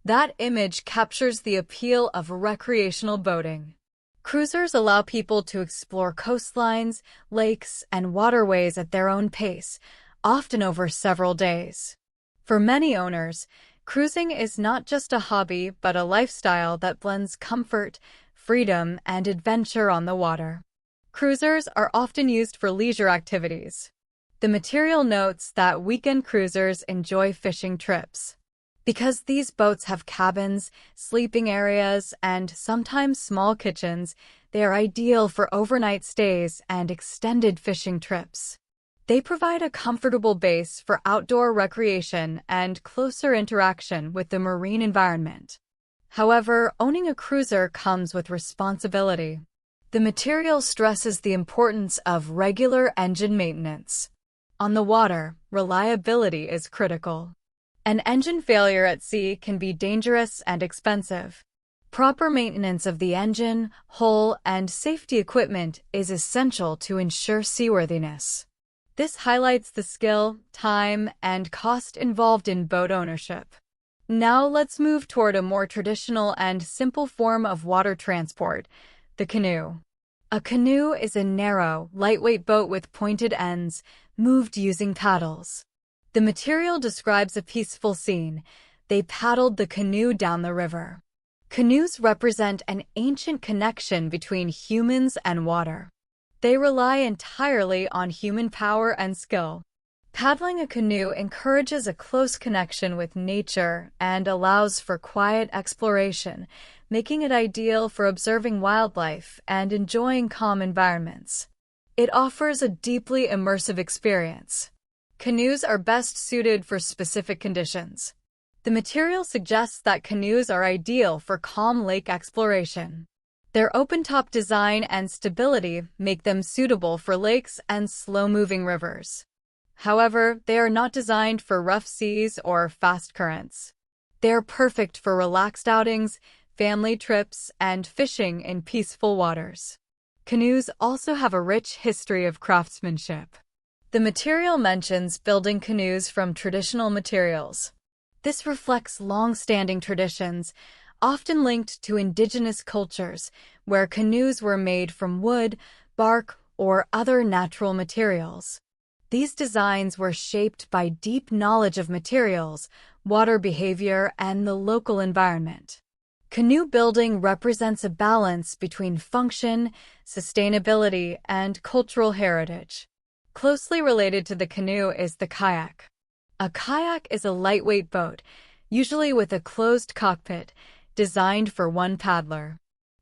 That image captures the appeal of recreational boating. Cruisers allow people to explore coastlines, lakes, and waterways at their own pace, often over several days. For many owners, cruising is not just a hobby but a lifestyle that blends comfort, freedom, and adventure on the water. Cruisers are often used for leisure activities. The material notes that weekend cruisers enjoy fishing trips. Because these boats have cabins, sleeping areas, and sometimes small kitchens, they are ideal for overnight stays and extended fishing trips. They provide a comfortable base for outdoor recreation and closer interaction with the marine environment. However, owning a cruiser comes with responsibility. The material stresses the importance of regular engine maintenance. On the water, reliability is critical. An engine failure at sea can be dangerous and expensive. Proper maintenance of the engine, hull, and safety equipment is essential to ensure seaworthiness. This highlights the skill, time, and cost involved in boat ownership. Now let's move toward a more traditional and simple form of water transport, the canoe. A canoe is a narrow, lightweight boat with pointed ends, moved using paddles. The material describes a peaceful scene. They paddled the canoe down the river. Canoes represent an ancient connection between humans and water. They rely entirely on human power and skill. Paddling a canoe encourages a close connection with nature and allows for quiet exploration, making it ideal for observing wildlife and enjoying calm environments. It offers a deeply immersive experience. Canoes are best suited for specific conditions. The material suggests that canoes are ideal for calm lake exploration. Their open-top design and stability make them suitable for lakes and slow-moving rivers. However, they are not designed for rough seas or fast currents. They are perfect for relaxed outings, family trips, and fishing in peaceful waters. Canoes also have a rich history of craftsmanship. The material mentions building canoes from traditional materials. This reflects long-standing traditions, often linked to indigenous cultures, where canoes were made from wood, bark, or other natural materials. These designs were shaped by deep knowledge of materials, water behavior, and the local environment. Canoe building represents a balance between function, sustainability, and cultural heritage. Closely related to the canoe is the kayak. A kayak is a lightweight boat, usually with a closed cockpit, designed for one paddler.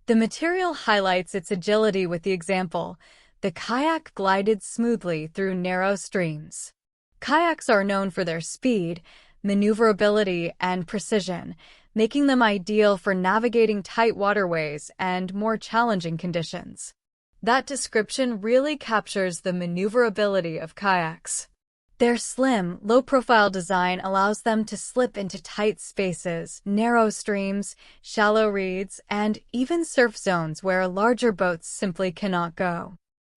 The material highlights its agility with the example, the kayak glided smoothly through narrow streams. Kayaks are known for their speed, maneuverability, and precision, making them ideal for navigating tight waterways and more challenging conditions. That description really captures the maneuverability of kayaks. Their slim, low-profile design allows them to slip into tight spaces, narrow streams, shallow reeds, and even surf zones where larger boats simply cannot go.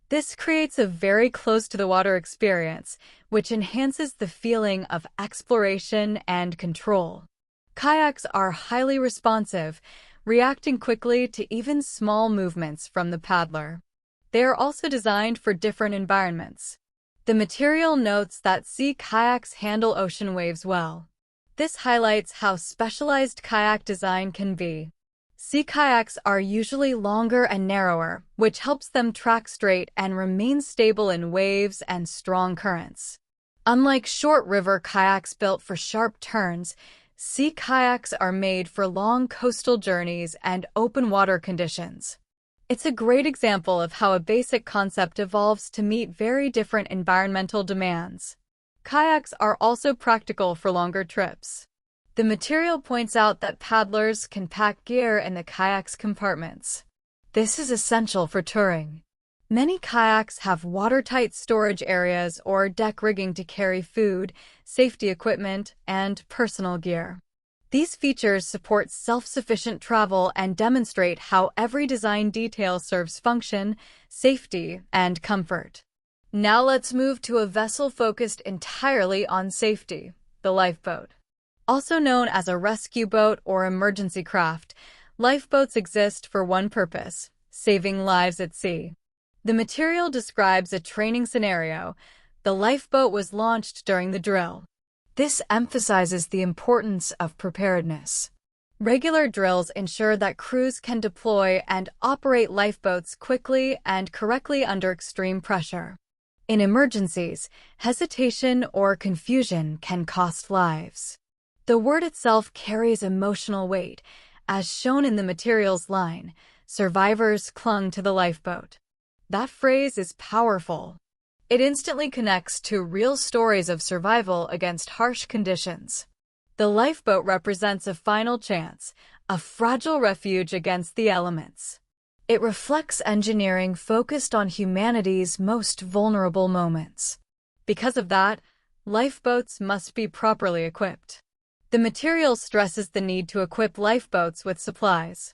This creates a very close-to-the-water experience, which enhances the feeling of exploration and control. Kayaks are highly responsive, reacting quickly to even small movements from the paddler. They are also designed for different environments. The material notes that sea kayaks handle ocean waves well. This highlights how specialized kayak design can be. Sea kayaks are usually longer and narrower, which helps them track straight and remain stable in waves and strong currents. Unlike short river kayaks built for sharp turns, sea kayaks are made for long coastal journeys and open water conditions. It's a great example of how a basic concept evolves to meet very different environmental demands. Kayaks are also practical for longer trips. The material points out that paddlers can pack gear in the kayak's compartments. This is essential for touring. Many kayaks have watertight storage areas or deck rigging to carry food, safety equipment, and personal gear. These features support self-sufficient travel and demonstrate how every design detail serves function, safety, and comfort. Now let's move to a vessel focused entirely on safety, the lifeboat. Also known as a rescue boat or emergency craft, lifeboats exist for one purpose: saving lives at sea. The material describes a training scenario. The lifeboat was launched during the drill. This emphasizes the importance of preparedness. Regular drills ensure that crews can deploy and operate lifeboats quickly and correctly under extreme pressure. In emergencies, hesitation or confusion can cost lives. The word itself carries emotional weight. As shown in the material's line, survivors clung to the lifeboat. That phrase is powerful. It instantly connects to real stories of survival against harsh conditions. The lifeboat represents a final chance, a fragile refuge against the elements. It reflects engineering focused on humanity's most vulnerable moments. Because of that, lifeboats must be properly equipped. The material stresses the need to equip lifeboats with supplies.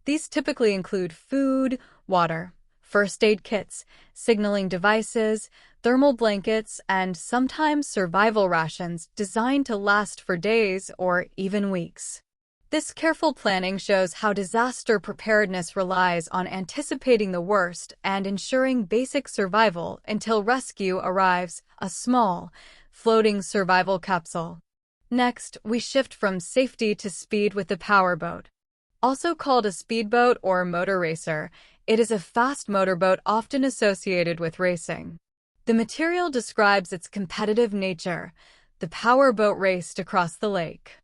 These typically include food, water, first aid kits, signaling devices, thermal blankets, and sometimes survival rations designed to last for days or even weeks. This careful planning shows how disaster preparedness relies on anticipating the worst and ensuring basic survival until rescue arrives, a small, floating survival capsule. Next, we shift from safety to speed with the powerboat. Also called a speedboat or motor racer, it is a fast motorboat often associated with racing. The material describes its competitive nature. The powerboat raced across the lake.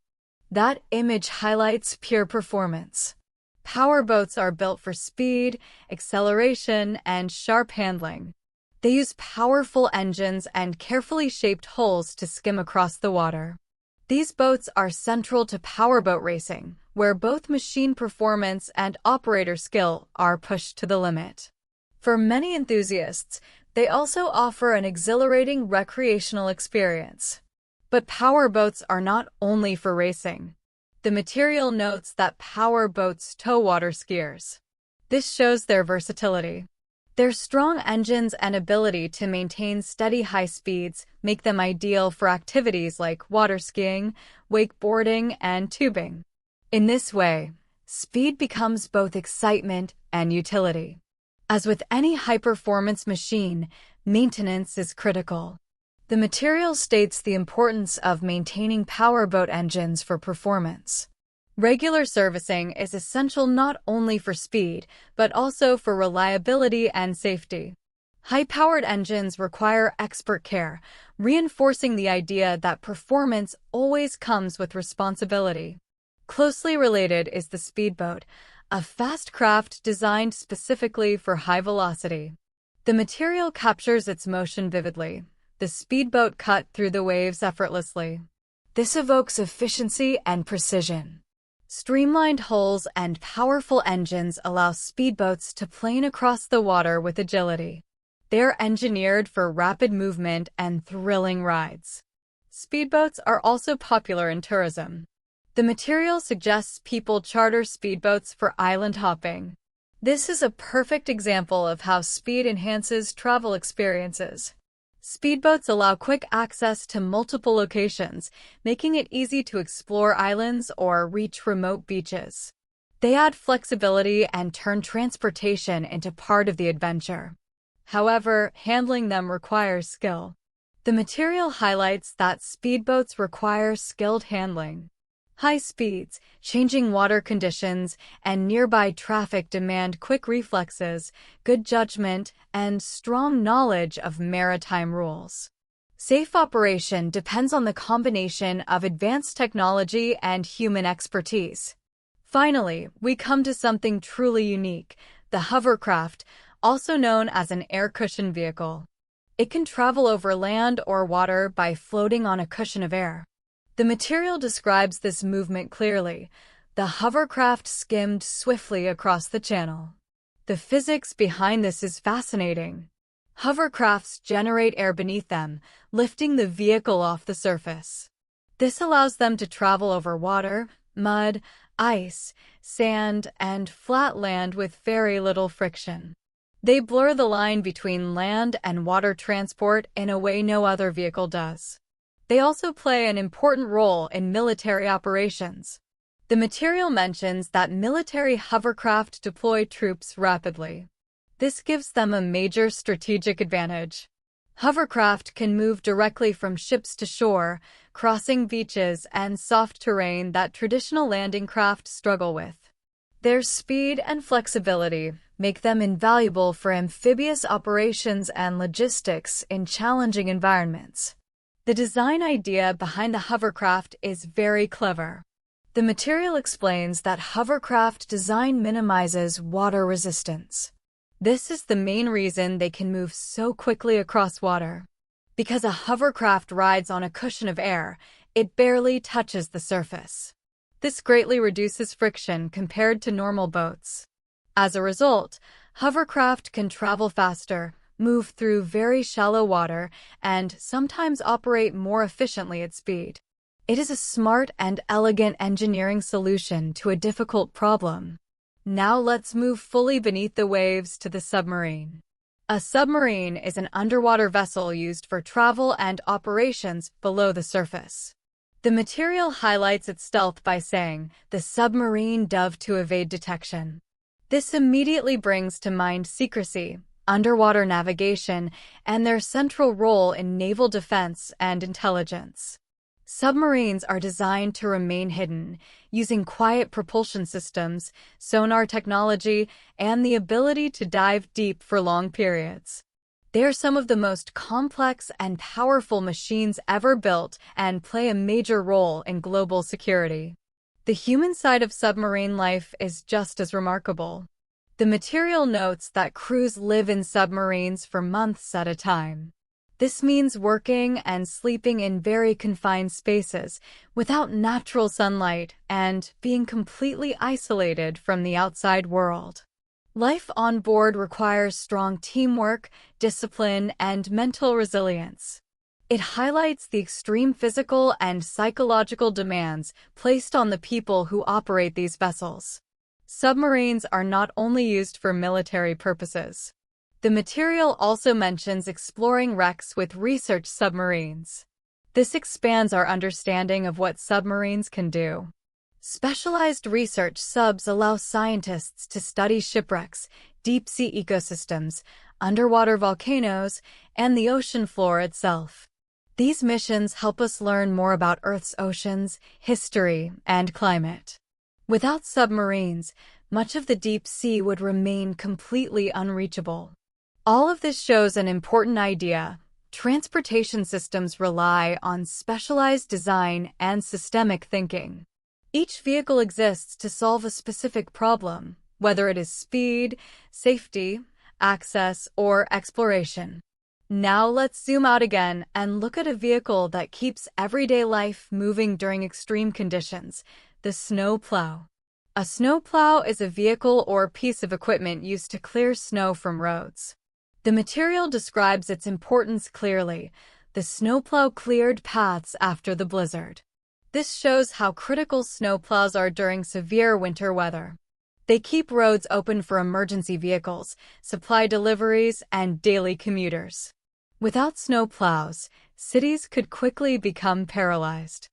That image highlights pure performance. Powerboats are built for speed, acceleration, and sharp handling. They use powerful engines and carefully shaped hulls to skim across the water. These boats are central to powerboat racing, where both machine performance and operator skill are pushed to the limit. For many enthusiasts, they also offer an exhilarating recreational experience. But powerboats are not only for racing. The material notes that powerboats tow water skiers. This shows their versatility. Their strong engines and ability to maintain steady high speeds make them ideal for activities like water skiing, wakeboarding, and tubing. In this way, speed becomes both excitement and utility. As with any high-performance machine, maintenance is critical. The material states the importance of maintaining powerboat engines for performance. Regular servicing is essential not only for speed, but also for reliability and safety. High-powered engines require expert care, reinforcing the idea that performance always comes with responsibility. Closely related is the speedboat, a fast craft designed specifically for high velocity. The material captures its motion vividly. The speedboat cut through the waves effortlessly. This evokes efficiency and precision. Streamlined hulls and powerful engines allow speedboats to plane across the water with agility. They're engineered for rapid movement and thrilling rides. Speedboats are also popular in tourism. The material suggests people charter speedboats for island hopping. This is a perfect example of how speed enhances travel experiences. Speedboats allow quick access to multiple locations, making it easy to explore islands or reach remote beaches. They add flexibility and turn transportation into part of the adventure. However, handling them requires skill. The material highlights that speedboats require skilled handling. High speeds, changing water conditions, and nearby traffic demand quick reflexes, good judgment, and strong knowledge of maritime rules. Safe operation depends on the combination of advanced technology and human expertise. Finally, we come to something truly unique, the hovercraft, also known as an air cushion vehicle. It can travel over land or water by floating on a cushion of air. The material describes this movement clearly. The hovercraft skimmed swiftly across the channel. The physics behind this is fascinating. Hovercrafts generate air beneath them, lifting the vehicle off the surface. This allows them to travel over water, mud, ice, sand, and flat land with very little friction. They blur the line between land and water transport in a way no other vehicle does. They also play an important role in military operations. The material mentions that military hovercraft deploy troops rapidly. This gives them a major strategic advantage. Hovercraft can move directly from ships to shore, crossing beaches and soft terrain that traditional landing craft struggle with. Their speed and flexibility make them invaluable for amphibious operations and logistics in challenging environments. The design idea behind the hovercraft is very clever. The material explains that hovercraft design minimizes water resistance. This is the main reason they can move so quickly across water. Because a hovercraft rides on a cushion of air, it barely touches the surface. This greatly reduces friction compared to normal boats. As a result, hovercraft can travel faster, move through very shallow water, and sometimes operate more efficiently at speed. It is a smart and elegant engineering solution to a difficult problem. Now let's move fully beneath the waves to the submarine. A submarine is an underwater vessel used for travel and operations below the surface. The material highlights its stealth by saying, "The submarine dove to evade detection." This immediately brings to mind secrecy, underwater navigation, and their central role in naval defense and intelligence. Submarines are designed to remain hidden, using quiet propulsion systems, sonar technology, and the ability to dive deep for long periods. They are some of the most complex and powerful machines ever built and play a major role in global security. The human side of submarine life is just as remarkable. The material notes that crews live in submarines for months at a time. This means working and sleeping in very confined spaces, without natural sunlight, and being completely isolated from the outside world. Life on board requires strong teamwork, discipline, and mental resilience. It highlights the extreme physical and psychological demands placed on the people who operate these vessels. Submarines are not only used for military purposes. The material also mentions exploring wrecks with research submarines. This expands our understanding of what submarines can do. Specialized research subs allow scientists to study shipwrecks, deep-sea ecosystems, underwater volcanoes, and the ocean floor itself. These missions help us learn more about Earth's oceans, history, and climate. Without submarines, much of the deep sea would remain completely unreachable. All of this shows an important idea. Transportation systems rely on specialized design and systemic thinking. Each vehicle exists to solve a specific problem, whether it is speed, safety, access, or exploration. Now let's zoom out again and look at a vehicle that keeps everyday life moving during extreme conditions, the snowplow. A snowplow is a vehicle or piece of equipment used to clear snow from roads. The material describes its importance clearly. The snowplow cleared paths after the blizzard. This shows how critical snowplows are during severe winter weather. They keep roads open for emergency vehicles, supply deliveries, and daily commuters. Without snowplows, cities could quickly become paralyzed.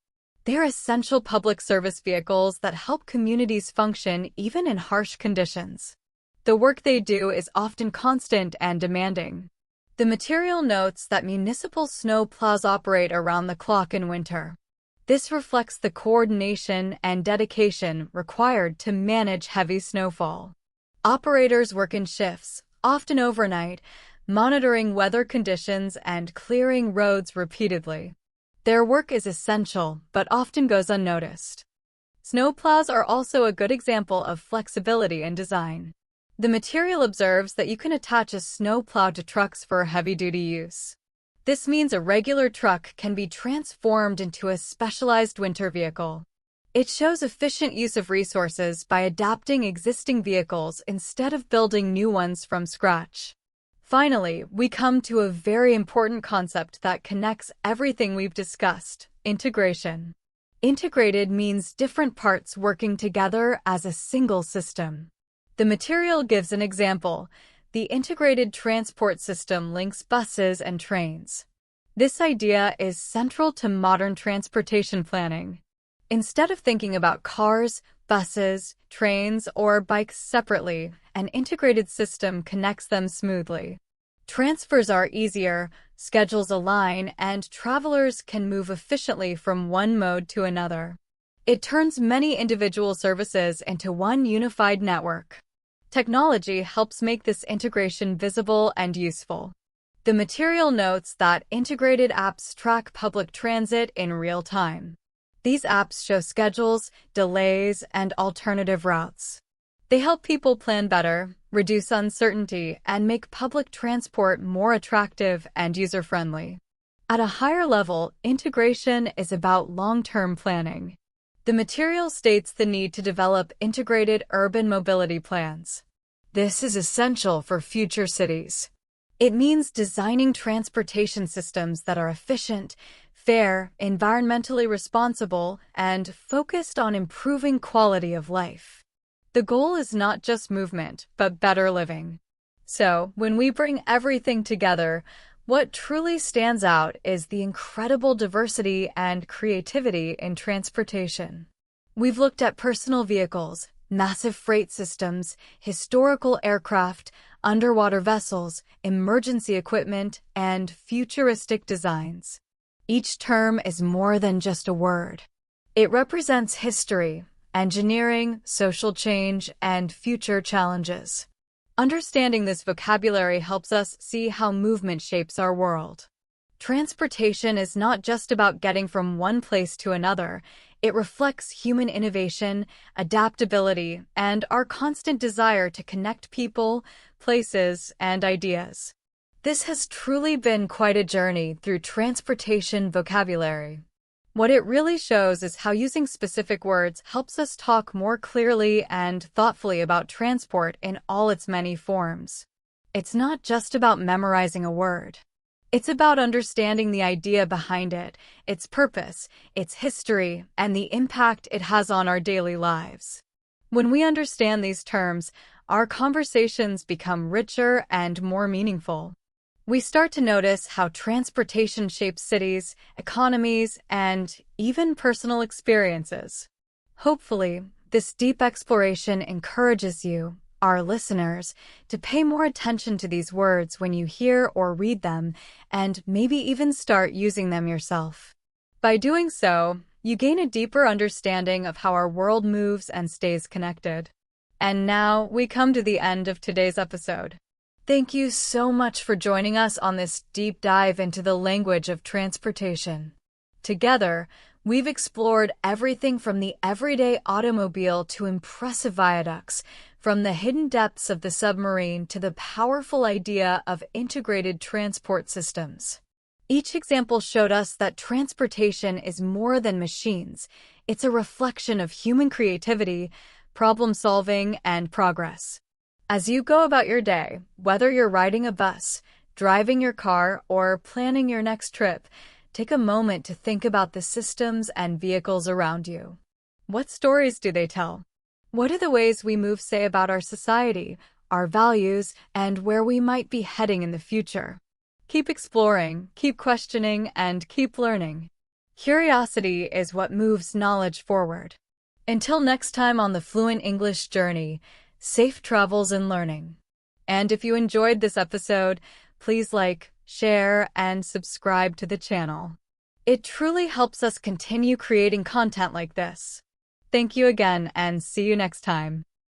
They are essential public service vehicles that help communities function even in harsh conditions. The work they do is often constant and demanding. The material notes that municipal snowplows operate around the clock in winter. This reflects the coordination and dedication required to manage heavy snowfall. Operators work in shifts, often overnight, monitoring weather conditions and clearing roads repeatedly. Their work is essential, but often goes unnoticed. Snowplows are also a good example of flexibility in design. The material observes that you can attach a snowplow to trucks for heavy-duty use. This means a regular truck can be transformed into a specialized winter vehicle. It shows efficient use of resources by adapting existing vehicles instead of building new ones from scratch. Finally, we come to a very important concept that connects everything we've discussed: integration. Integrated means different parts working together as a single system. The material gives an example. The integrated transport system links buses and trains. This idea is central to modern transportation planning. Instead of thinking about cars, buses, trains, or bikes separately, an integrated system connects them smoothly. Transfers are easier, schedules align, and travelers can move efficiently from one mode to another. It turns many individual services into one unified network. Technology helps make this integration visible and useful. The material notes that integrated apps track public transit in real time. These apps show schedules, delays, and alternative routes. They help people plan better, reduce uncertainty, and make public transport more attractive and user-friendly. At a higher level, integration is about long-term planning. The material states the need to develop integrated urban mobility plans. This is essential for future cities. It means designing transportation systems that are efficient, fair, environmentally responsible, and focused on improving quality of life. The goal is not just movement, but better living. So, when we bring everything together, what truly stands out is the incredible diversity and creativity in transportation. We've looked at personal vehicles, massive freight systems, historical aircraft, underwater vessels, emergency equipment, and futuristic designs. Each term is more than just a word. It represents history, engineering, social change, and future challenges. Understanding this vocabulary helps us see how movement shapes our world. Transportation is not just about getting from one place to another. It reflects human innovation, adaptability, and our constant desire to connect people, places, and ideas. This has truly been quite a journey through transportation vocabulary. What it really shows is how using specific words helps us talk more clearly and thoughtfully about transport in all its many forms. It's not just about memorizing a word. It's about understanding the idea behind it, its purpose, its history, and the impact it has on our daily lives. When we understand these terms, our conversations become richer and more meaningful. We start to notice how transportation shapes cities, economies, and even personal experiences. Hopefully, this deep exploration encourages you, our listeners, to pay more attention to these words when you hear or read them, and maybe even start using them yourself. By doing so, you gain a deeper understanding of how our world moves and stays connected. And now we come to the end of today's episode. Thank you so much for joining us on this deep dive into the language of transportation. Together, we've explored everything from the everyday automobile to impressive viaducts, from the hidden depths of the submarine to the powerful idea of integrated transport systems. Each example showed us that transportation is more than machines. It's a reflection of human creativity, problem-solving, and progress. As you go about your day, whether you're riding a bus, driving your car, or planning your next trip, take a moment to think about the systems and vehicles around you. What stories do they tell? What are the ways we move say about our society, our values, and where we might be heading in the future? Keep exploring, keep questioning, and keep learning. Curiosity is what moves knowledge forward. Until next time on the Fluent English Journey, safe travels and learning. And if you enjoyed this episode, please like, share, and subscribe to the channel. It truly helps us continue creating content like this. Thank you again, and see you next time.